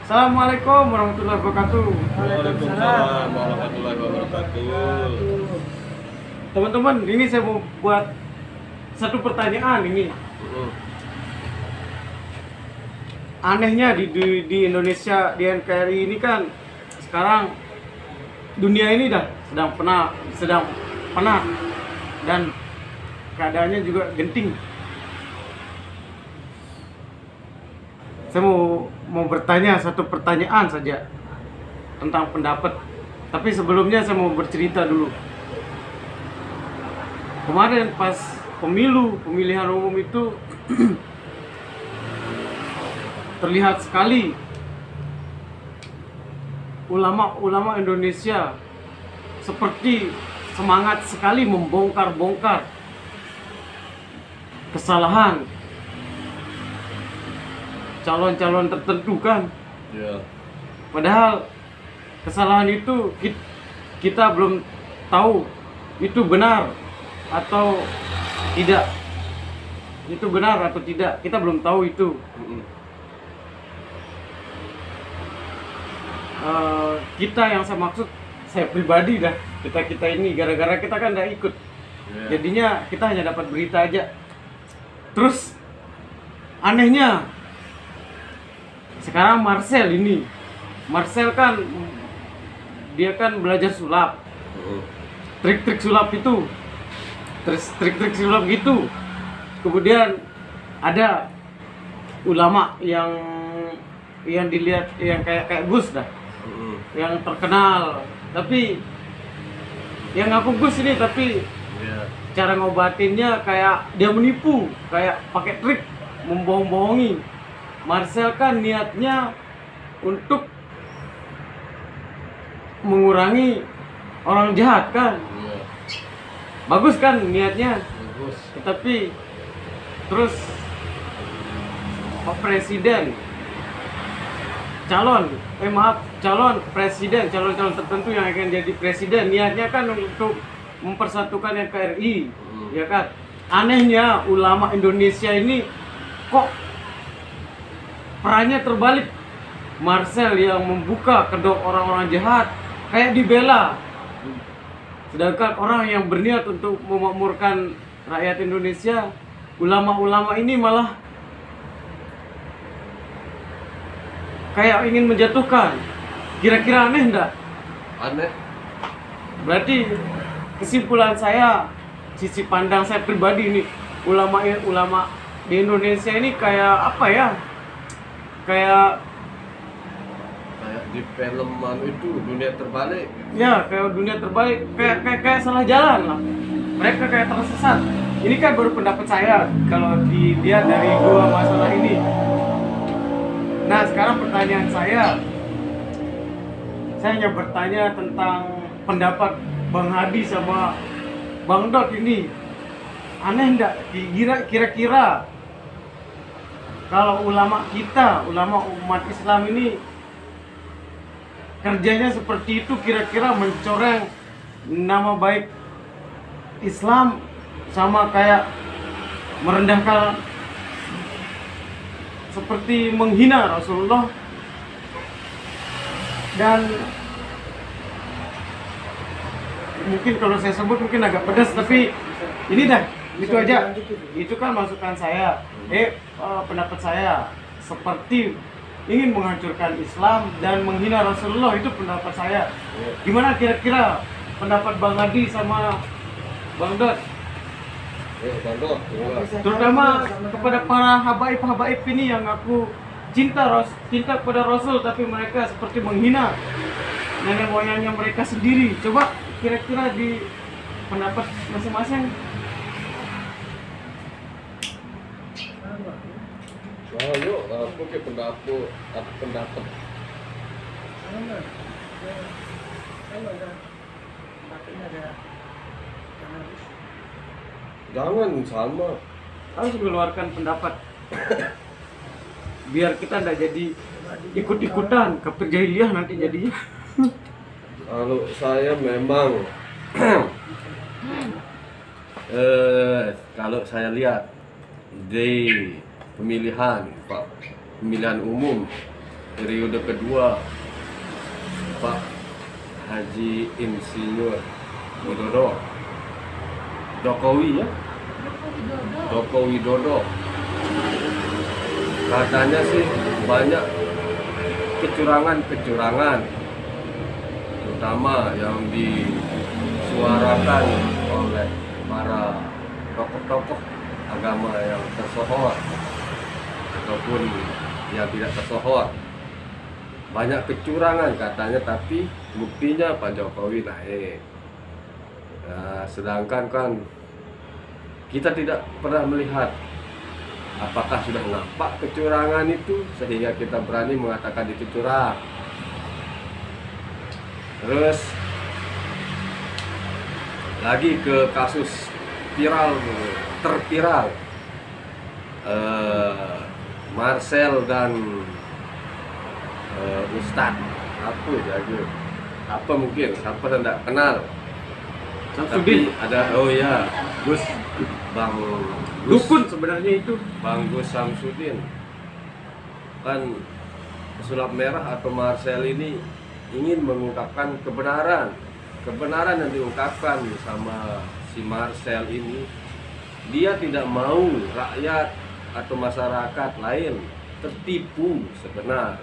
Assalamualaikum warahmatullahi wabarakatuh. Waalaikumsalam warahmatullahi wabarakatuh. Teman-teman, ini saya mau buat satu pertanyaan ini. Anehnya di Indonesia, di NKRI ini kan sekarang dunia ini dah sedang penat dan keadaannya juga genting. Saya mau bertanya satu pertanyaan saja tentang pendapat. Tapi sebelumnya saya mau bercerita dulu. Kemarin pas pemilihan umum itu terlihat sekali ulama-ulama Indonesia seperti semangat sekali membongkar-bongkar kesalahan calon-calon tertentu kan. Ya. Padahal kesalahan itu kita belum tahu itu benar atau tidak. Itu benar atau tidak, kita belum tahu itu. Kita yang saya maksud, saya pribadi dah, kita ini gara-gara kita kan nggak ikut. Jadinya kita hanya dapat berita aja. Terus anehnya sekarang Marcel kan dia kan belajar sulap, trik-trik sulap itu, trik-trik sulap gitu. Kemudian ada ulama yang dilihat yang kayak Gus dah, yang terkenal, tapi yang ngaku Gus ini, tapi cara ngobatinnya kayak dia menipu, kayak pakai trik, membohong-bohongi. Marcel kan niatnya untuk mengurangi orang jahat kan. Bagus kan niatnya. Bagus. Tapi terus Pak Presiden calon presiden, calon tertentu yang akan jadi presiden, niatnya kan untuk mempersatukan NKRI, ya kan. Anehnya ulama Indonesia ini kok perannya terbalik. Marcel yang membuka kedok orang-orang jahat kayak dibela, sedangkan orang yang berniat untuk memakmurkan rakyat Indonesia, ulama-ulama ini malah kayak ingin menjatuhkan. Kira-kira aneh enggak? Aneh. Berarti kesimpulan saya, sisi pandang saya pribadi ini, ulama di Indonesia ini kayak apa ya? Kayak di film itu dunia terbalik. Ya, kayak dunia terbalik, kayak salah jalan lah. Mereka kayak tersesat. Ini kan baru pendapat saya kalau dilihat dari dua masalah ini. Nah, sekarang pertanyaan saya hanya bertanya tentang pendapat Bang Hadi sama Bang Dot ini. Aneh enggak? Kira-kira kalau ulama kita, ulama umat Islam ini kerjanya seperti itu, kira-kira mencoreng nama baik Islam sama kayak merendahkan, seperti menghina Rasulullah. Dan mungkin kalau saya sebut mungkin agak pedas, tapi ini dah, itu aja. Itu kan masukan saya, pendapat saya, seperti ingin menghancurkan Islam dan menghina Rasulullah, itu pendapat saya. Gimana kira-kira pendapat Bang Hadi sama Bang Dot? Bang Dot. Terutama kepada para habaib ini yang aku cinta kepada Rasul, tapi mereka seperti menghina nenek moyangnya mereka sendiri. Coba kira-kira di pendapat masing-masing. Ayo, aku ke pendapat. Jangan sama. Harus mengeluarkan pendapat. Biar kita tidak jadi ikut-ikutan kafir jahiliyah nanti jadinya. Kalau saya memang kalau saya lihat di pemilihan umum periode kedua Pak Haji Insinyur Widodo, Jokowi ya, Joko Widodo. Katanya sih banyak kecurangan, terutama yang disuarakan oleh para tokoh-tokoh agama yang tersohor ataupun yang tidak tersohor. Banyak kecurangan katanya, tapi buktinya Pak Jokowi naik. Nah, sedangkan kan kita tidak pernah melihat apakah sudah nampak kecurangan itu sehingga kita berani mengatakan itu curang. Terus lagi ke kasus terviral Marcel dan Ustadz apa mungkin siapa tidak kenal, tapi ada Bang Dukun sebenarnya itu. Bang Gus Samsudin kan pesulap merah atau Marcel ini ingin mengungkapkan kebenaran yang diungkapkan sama si Marcel ini. Dia tidak mau rakyat atau masyarakat lain tertipu sebenarnya.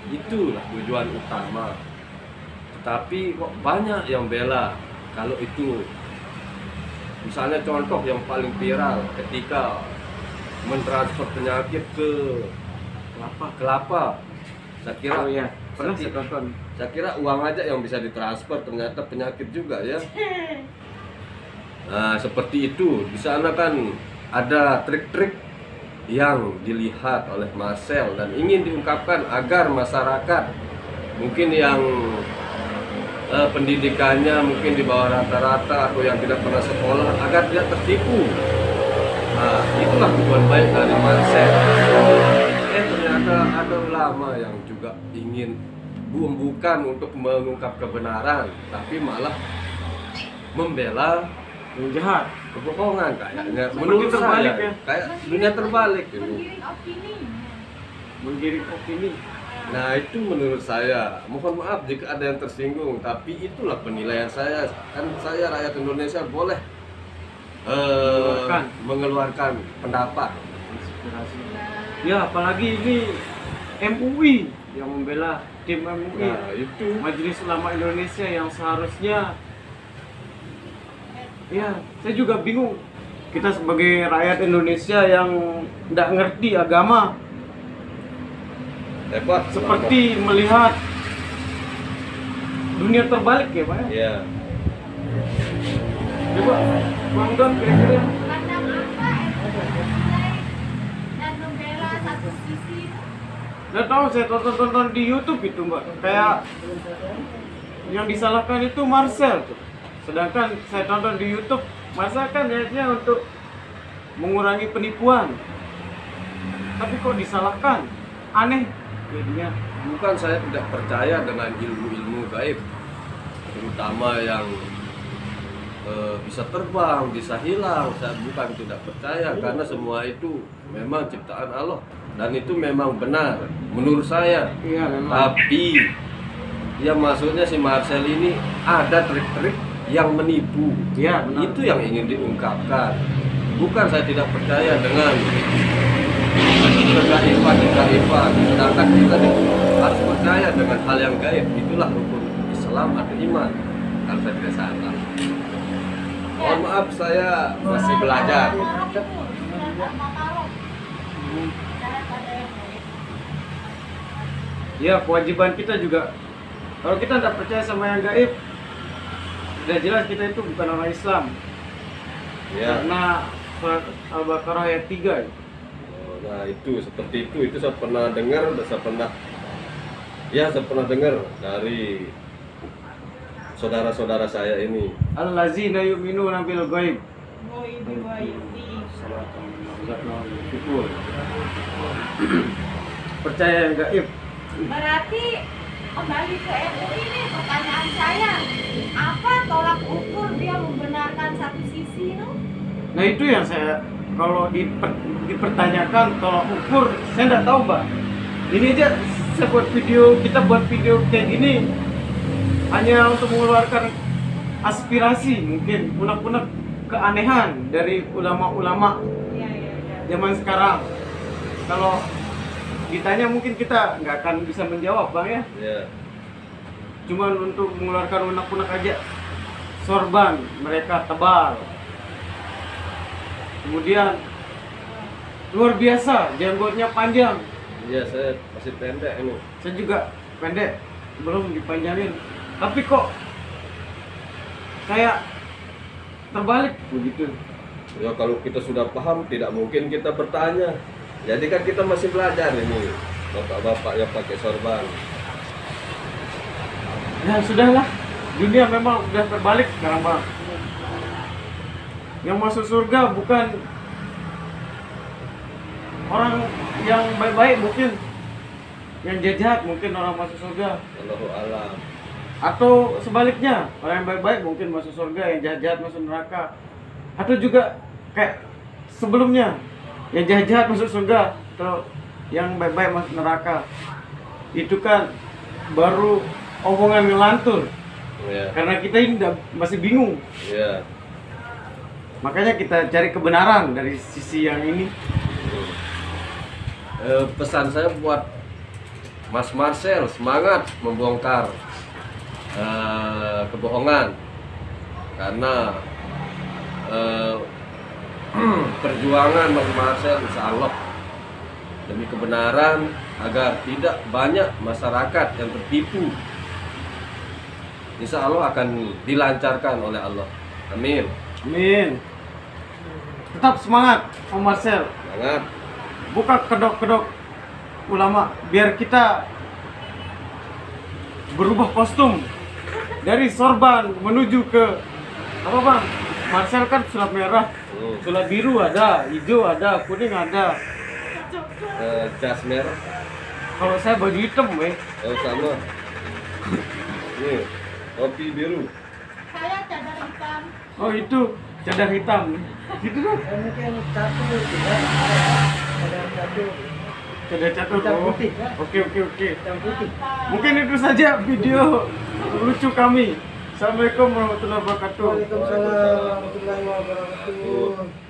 Itulah tujuan utama. Tetapi kok banyak yang bela kalau itu. Misalnya contoh yang paling viral ketika mentransfer penyakit ke kelapa. Saya kira pernah saya tonton. Saya kira uang aja yang bisa ditransfer, ternyata penyakit juga ya. Nah, seperti itu. Di sana kan ada trik-trik yang dilihat oleh Marcel dan ingin diungkapkan agar masyarakat mungkin yang pendidikannya mungkin di bawah rata-rata atau yang tidak pernah sekolah agar tidak tertipu. Nah, itulah tujuan baik dari Marcel. Ternyata ada ulama yang juga ingin bukan untuk mengungkap kebenaran, tapi malah membela yang jahat, kebohongan kayaknya. Seperti Menurut terbalik saya, ya. kayak dunia terbalik gitu. Menggiring opini. Nah, itu menurut saya. Mohon maaf jika ada yang tersinggung, tapi itulah penilaian saya. Kan saya rakyat Indonesia boleh mengeluarkan pendapat. Inspirasi. Ya, apalagi ini MUI yang membela tim MUI. Nah, itu Majelis Ulama Indonesia yang seharusnya, ya, saya juga bingung. Kita sebagai rakyat Indonesia yang tidak ngerti agama, hebat. seperti melihat dunia terbalik ya Pak ya? Iya. Coba, Bang Don kira-kira. Pandang apa MUI dan membela satu sisi? Nggak tahu, saya tonton di YouTube itu Mbak. Kayak yang disalahkan itu Marcel tuh. Sedangkan saya tonton di YouTube, Marcel kan niatnya untuk mengurangi penipuan. Tapi kok disalahkan? Aneh jadinya. Bukan saya tidak percaya dengan ilmu-ilmu gaib, terutama yang bisa terbang, bisa hilang. Saya bukan tidak percaya karena semua itu memang ciptaan Allah dan itu memang benar menurut saya. Iya memang. Tapi ya maksudnya si Marcel ini ada trik-trik yang menipu. Iya benar. Itu yang ingin diungkapkan. Bukan saya tidak percaya dengan kegaifan, sedangkan kita harus percaya dengan hal yang gaib. Itulah rukun Islam atau iman, kalau saya tidak salah. Mohon maaf, saya masih belajar. Ya, kewajiban kita juga, kalau kita tidak percaya sama yang gaib, sudah jelas kita itu bukan orang Islam. Ya. Karena surat Al-Baqarah ayat 3 itu. Nah, itu seperti itu saya pernah dengar, saya pernah dengar dari saudara-saudara saya ini. Allazina yu'minuna bil ghaib. Percaya yang gaib. Berarti kembali ke MUI ini pertanyaan saya, apa tolak ukur dia membenarkan satu sisi no? Nah itu yang saya, kalau dipertanyakan tolak ukur, saya nggak tahu Mbak. Ini aja kita buat video kayak gini hanya untuk mengeluarkan aspirasi, mungkin unek-unek keanehan dari ulama-ulama Iya, iya, iya. zaman sekarang. Kalau ditanya mungkin kita nggak akan bisa menjawab bang ya. Ya. Cuman untuk mengeluarkan unek-unek aja. Sorban mereka tebal. Kemudian luar biasa, jenggotnya panjang. Iya, saya masih pendek ini. Saya juga pendek, belum dipanjangin. Tapi kok kayak terbalik begitu. Ya kalau kita sudah paham tidak mungkin kita bertanya. Jadi kan kita masih belajar ini. Bapak-bapak yang pakai sorban. Ya sudahlah, dunia memang udah terbalik sekarang bang. Yang masuk surga bukan orang yang baik-baik, mungkin yang jahat mungkin orang masuk surga. Allahu a'lam. Atau sebaliknya, orang yang baik-baik mungkin masuk surga, yang jahat-jahat masuk neraka. Atau juga kayak sebelumnya, yang jahat-jahat masuk surga, atau yang baik-baik masuk neraka. Itu kan baru omongan ngelantur. Ya. Karena kita ini masih bingung. Ya. Makanya kita cari kebenaran dari sisi yang ini. Pesan saya buat Mas Marcel, semangat membongkar kebohongan, karena perjuangan Mas Marcel insya Allah demi kebenaran agar tidak banyak masyarakat yang tertipu, insya Allah akan dilancarkan oleh Allah. Amin. Amin. Tetap semangat Om Marcel. Semangat. Buka kedok-kedok ulama biar kita berubah kostum dari sorban menuju ke apa bang? Marcel kan sulap merah, sulap biru ada, hijau ada, kuning ada. Jas merah. Kalau saya baju hitam weh. Oh sama. Nih, topi biru. Saya cadar hitam. Oh itu cadar hitam. Gitu dong. Mungkin catur tidak ada catur Cadar catur. hitam Oh. putih ya, Oke. hitam putih. Mungkin itu saja video lucu kami. Assalamualaikum warahmatullahi wabarakatuh. Waalaikumsalam warahmatullahi wabarakatuh.